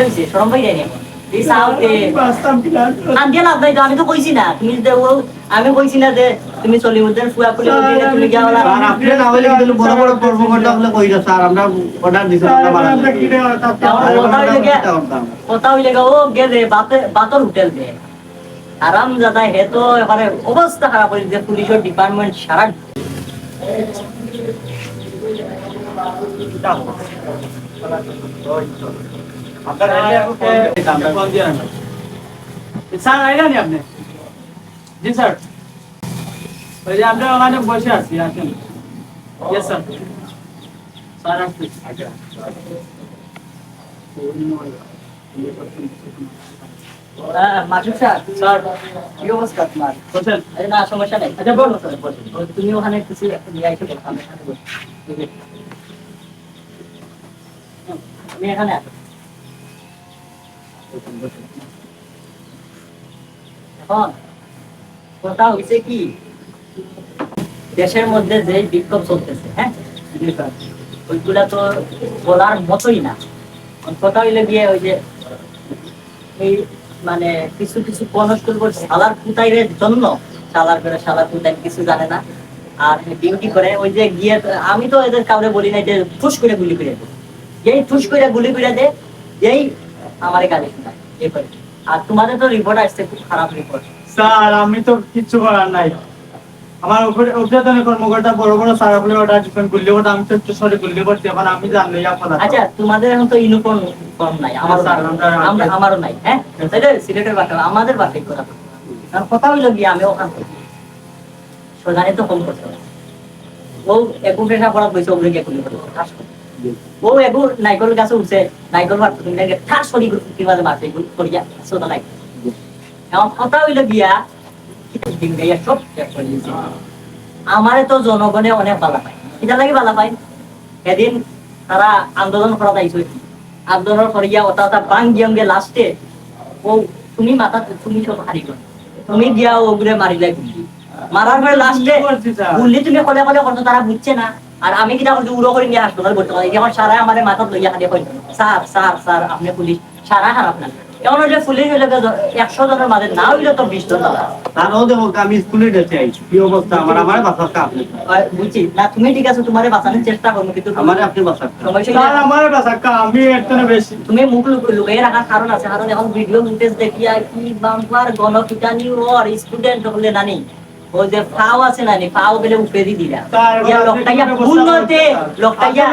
হয়েছে শরম পাই যায়নি এই সাউতে আন্টিয়া লাভ নাই তো আমি তো কইছি না তুমি যে আমি কইছি না যে তুমি চলি মধ্যে ফুয়া ফুলে তুমি গিয়া বলা আর আপনি না হইলে কিন্তু বড় বড় কর্মকর্তা হলে কই না স্যার আমরা অর্ডার দিছি আমরা বানাই কথা হইলে ও গেলে বাতর হোটেল দে আরাম জাদা হে তো এবারে অবস্থা খারাপ হয়ে যে পুলিশের ডিপার্টমেন্ট সারা স্যার আইলেন আপনি জি স্যার ওই যে আমরা ওখানে বসে আছি আসেন ইয়েস স্যার স্যার আসছি মাসুদ স্যার কি অবস্থা তোমার বসেন না সমস্যা নাই আচ্ছা বলো তুমি ওখানে কিছু নিয়ে আইছো আমি এখানে আছি এখন কথা হচ্ছে কি দেশের মধ্যে যে বিক্ষোভ চলতেছে হ্যাঁ ওইগুলা তো বলার মতোই না কথা হইলে গিয়ে ওই যে এই মানে কিছু কিছু কনস্টেবল সালার কুতাইরের জন্য সালার করে সালার কুতাই কিছু জানে না আর ডিউটি করে ওই যে গিয়ে আমি তো এদের কাউরে বলি না যে ঠুস করে গুলি করে দেয় যেই ঠুস করে গুলি করে দেয় যেই আমার গাড়ি শোনায় এই করে আর তোমাদের তো রিপোর্ট আসছে খুব খারাপ রিপোর্ট স্যার আমি তো কিচ্ছু করার নাই আমার উপরে উদ্বোধনী কর্মকর্তা বড় বড় স্যার আপনি অর্ডার দিবেন গুলি করতে আমি তো একটু সরে গুলি করতে এখন আমি জানলে আপনারা আচ্ছা তোমাদের এখন তো ইউনিফর্ম ফর্ম নাই আমার আমরা আমারও নাই হ্যাঁ তাহলে সিলেটের বাটা আমাদের বাটাই করা কারণ কথা হইলো গিয়ে আমি ওখান থেকে সোজানি তো ফোন করতে হবে ও একু পেশা পড়া বইছে ওগুলো গিয়ে গুলি করতে ও একু নাইকল গাছে উঠছে নাইকল মারতে তুমি ঠাস সরি কি বাজে মারতে করিয়া সোজা নাই এখন কথা হইলো গিয়া সব আমারে তো জনগণে অনেক বালা পায় এটা লাগে বালা পায় সেদিন তারা আন্দোলন করা যাইছে আন্দোলন করিয়া ওটা বাং গিয়ে লাস্টে ও তুমি মাথা তুমি সব হারি গো তুমি গিয়া ওগুলো মারিলে গুলি মারার পরে লাস্টে গুলি তুমি কলে কলে করছো তারা বুঝছে না আর আমি কিনা করছি উড়ো করে নিয়ে হাসপাতাল ভর্তি করি এখন সারা আমাদের মাথা লইয়া হারিয়ে কই স্যার স্যার স্যার আপনি পুলিশ সারা খারাপ না এমন যে পুলিশ হইলে 100 জনের মাঝে না হইলে তো 20 জন দাদা তারও দেখো আমি স্কুলে যেতে আইছি কি অবস্থা আমার বাঁচাতে আপনি বুঝছি না তুমি ঠিক আছে তোমারে বাঁচানোর চেষ্টা করো কিন্তু আমারে আপনি বাঁচাতে স্যার আমার বাসাকা আমি একটা বেশি তুমি মুখ লুকিয়ে রাখার কারণ আছে কারণ এখন ভিডিও ফুটেজ দেখিয়া কি বাম্পার গণপিটানি ওর স্টুডেন্ট হলে নানি ও যে ফাও আছে নানি ফাও বলে উপেরি দিলা ইয়া লোকটাইয়া ভুলতে লোকটাইয়া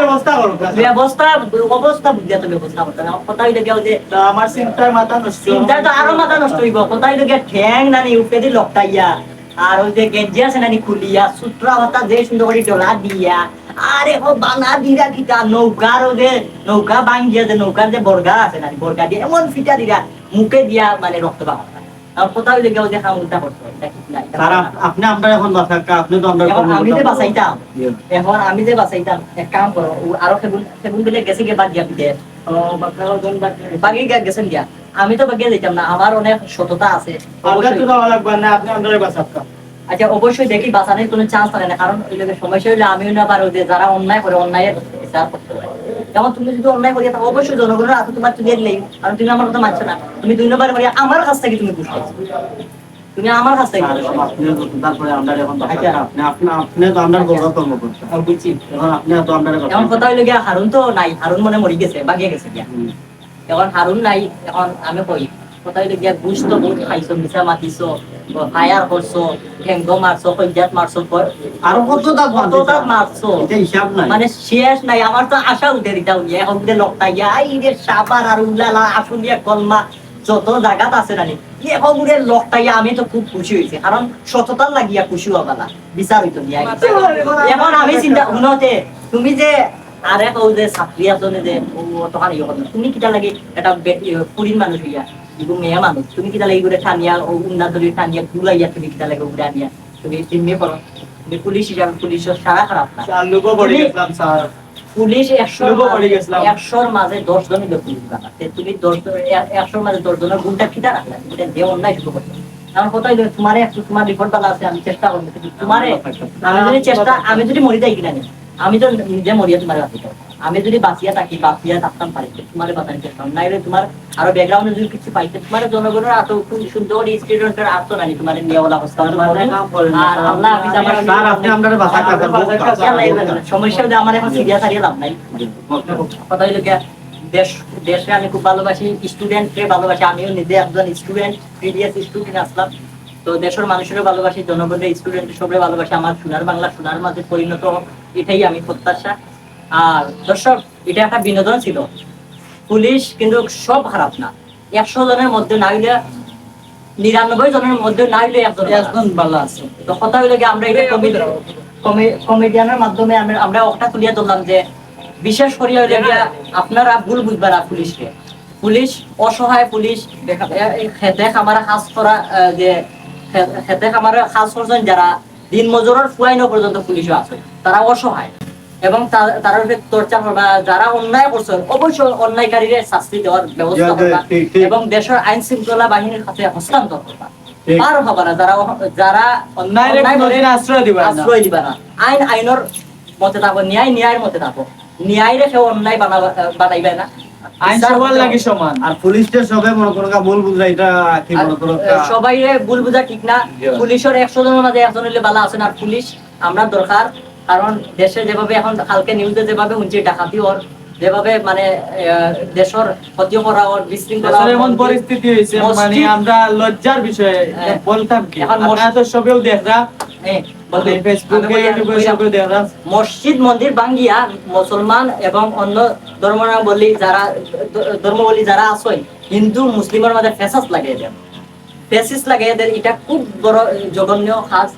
ব্যবস্থা অবস্থা বুঝিয়া তো ব্যবস্থা করতে না কথা হইলে গিয়া যে আমার চিন্তার মাথা নষ্ট চিন্তা তো আরো মাথা নষ্ট হইব কথা হইলে গিয়া ঠ্যাং নানি উপেরি লোকটাইয়া আর ওই যে গেঞ্জি আছে নানি খুলিয়া সূত্র হতা যে সুন্দর করে ডলা দিয়া আরে ও বানা দিরা কিটা নৌকার ওদের নৌকা ভাঙ্গিয়া যে নৌকার যে বর্গা আছে নানি বর্গা দিয়ে এমন ফিটা দিরা মুখে দিয়া মানে রক্ত বাবা আর কথা হইলে গিয়া যে খামুলটা করতে স্যার আপনি আমরা এখন বাঁচাকা আপনি তো আমরা আমি যে বাঁচাইতাম এখন আমি যে বাঁচাইতাম এক কাম করো আরো সেগুন দিলে গেছে গিয়ে বাদ দিয়া পিঠে বাকি গেছেন গিয়া আমি তো বাগিয়ে দিতাম না আমার অনেক সততা আছে আচ্ছা অবশ্যই দেখি বাঁচানোর কোনো চান্স থাকে না কারণ ওই লোকের সমস্যা হইলে আমিও না পারো যে যারা অন্যায় করে অন্যায়ের বিচার করতে পারে যেমন তুমি যদি অন্যায় করিয়া থাকো অবশ্যই জনগণের হাতে তোমার তুলে দিলেই কারণ তুমি আমার কথা মানছো না তুমি 2 নম্বর করিয়া আমার কাছ থেকে তুমি বুঝতে তুমি আমার কাছ থেকে তারপরে আমরা এখন আপনি তো আমরা বড় কর্ম করছেন বুঝছি এখন আপনি তো আমরা এখন কথা হইলো গিয়া হারুন তো নাই হারুন মনে মরি গেছে বাগিয়ে গেছে গিয়া এখন হারুন নাই এখন আমি কই কথা হইলো গিয়া ঘুষ তো বহুত খাইছো মিছা মাতিছো ফায়ার করছো ঠেঙ্গ মারছো কইজাত মারছো আর কত দাগ মারছো এটা হিসাব নাই মানে শেষ নাই আমার তো আশা উঠে দিতাম এখন যে লোকটা আই রে সাবার আর উল্লালা আসুলিয়া কলমা যত জায়গাত আছে নানি এখন লোকটাই আমি তো খুব খুশি হয়েছে কারণ সততার লাগিয়া খুশি হবালা বিচার হইতো দিয়া এখন আমি চিন্তা শুনতে তুমি যে আরে কও যে ছাত্রী আছনে যে তখন ইয়ে কথা তুমি কিটা লাগে এটা পুরীর মানুষ হইয়া এগুলো মেয়ে মানুষ তুমি কিটা লাগে করে টানিয়া উন্না ধরে টানিয়া ঘুরাইয়া তুমি কিটা লাগে উড়ে আনিয়া তুমি চিন্মে করো তুমি পুলিশ হিসাবে পুলিশের সারা খারাপ না পুলিশ 100 মাঝে 10 জনই পুলিশ বানাতে তুমি 100 মাঝে 10 জনের গুণটা কিটা রাখলা এটা যে অন্যায় শুরু করতে আমার কথা হইলো তোমার রিপোর্ট বালা আছে আমি চেষ্টা করবো তোমারে আমি যদি মরি যাই কিনা আমি তো নিজে মরিয়া তোমার বাঁচিতে আমি যদি বাঁচিয়া থাকি বাঁচিয়া থাকতাম পারি তোমার বাঁচানি চেষ্টা নাইলে তোমার আরো ব্যাকগ্রাউন্ডে যদি কিছু পাইতে তোমার জনগণের এত সুন্দর স্টুডেন্টের আত্ম নানি তোমার নিয়েওয়ালা অবস্থা আর আল্লাহ হাফিজ আমার স্যার আপনি আপনারা বাঁচাতে পারবেন সমস্যা হলে আমার এখন সিরিয়াস হারিয়ে লাভ নাই কথা হইলো গিয়া দেশে আমি খুব ভালোবাসি স্টুডেন্টকে ভালোবাসি আমিও নিজে একজন স্টুডেন্ট প্রিভিয়াস স্টুডেন্ট আসলাম তো দেশের মানুষেরও ভালোবাসি জনগণের স্টুডেন্ট সবাই ভালোবাসি আমার সোনার বাংলা সোনার মাঝে পরিণত হোক, এটাই আমি প্রত্যাশা। আর দর্শক এটা একটা বিনোদন ছিল পুলিশ কিন্তু সব খারাপ না 100 জনের মধ্যে না হইলে 99 জনের মধ্যে না হইলে একজন ভালো আছে তো কথা হইলে কি আমরা এটা কমেডিয়ানের মাধ্যমে আমরা একটা তুলিয়া ধরলাম যে বিশেষ করে হইলে গিয়া আপনারা ভুল বুঝবেন না পুলিশকে পুলিশ অসহায় পুলিশ খেতে খামারে কাজ করা যে খেতে খামারে কাজ করছেন যারা দিন মজুরের ফুয়াইনো পর্যন্ত পুলিশও আছে তারা অসহায় এবং তার চর্চা করবা যারা অন্যায় করছেন অবশ্যই অন্যায়কারীদের শাস্তি দেওয়ার ব্যবস্থা করবা এবং দেশের আইন শৃঙ্খলা বাহিনীর কাছে হস্তান্তর করবা আর হবে না যারা অন্যায় আশ্রয় দিবা না আইন আইনের মতে থাকো ন্যায় ন্যায়ের মতে থাকো ন্যায় রেখে অন্যায় বানাইবে না আইন সবার লাগি সমান আর পুলিশটা সবে মনে করো ভুল বুঝরা এটা কি মনে করো সবাই ভুল বুঝা ঠিক না পুলিশের 100 জনের মাঝে একজন হইলে ভালো আছেন আর পুলিশ আমরা দরকার কারণ দেশে যেভাবে এখন কালকে নিউজে যেভাবে শুনছি ডাকাতি ওর যেভাবে মানে দেশের ক্ষতি করা ওর বিশৃঙ্খলা এমন পরিস্থিতি হয়েছে মানে আমরা লজ্জার বিষয়ে বলতাম কি এখন আমরা তো সবেও দেখরা ফেসবুকে ইউটিউবে সবেও দেখরা মসজিদ মন্দির ভাঙ্গিয়া মুসলমান এবং অন্য ধর্মাবলী যারা আছে হিন্দু মুসলিমের মধ্যে ফেসাস লাগিয়ে দেন ফেসিস লাগিয়ে দেন এটা খুব বড় জঘন্য কাজ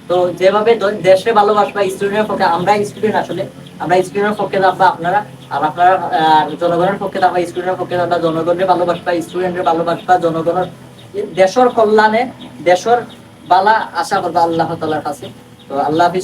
তো যেভাবে দেশে ভালোবাসবা স্টুডেন্টের পক্ষে আমরা স্টুডেন্ট আসলে আমরা স্টুডেন্টের পক্ষে থাকবা আপনারা আর আপনারা জনগণের পক্ষে থাকবা স্টুডেন্টের পক্ষে থাকবা জনগণের ভালোবাসবা স্টুডেন্টের ভালোবাসবা জনগণের দেশের কল্যাণে দেশের বালা আশা করবা আল্লাহ তাআলার কাছে তো আল্লাহ হাফিজ।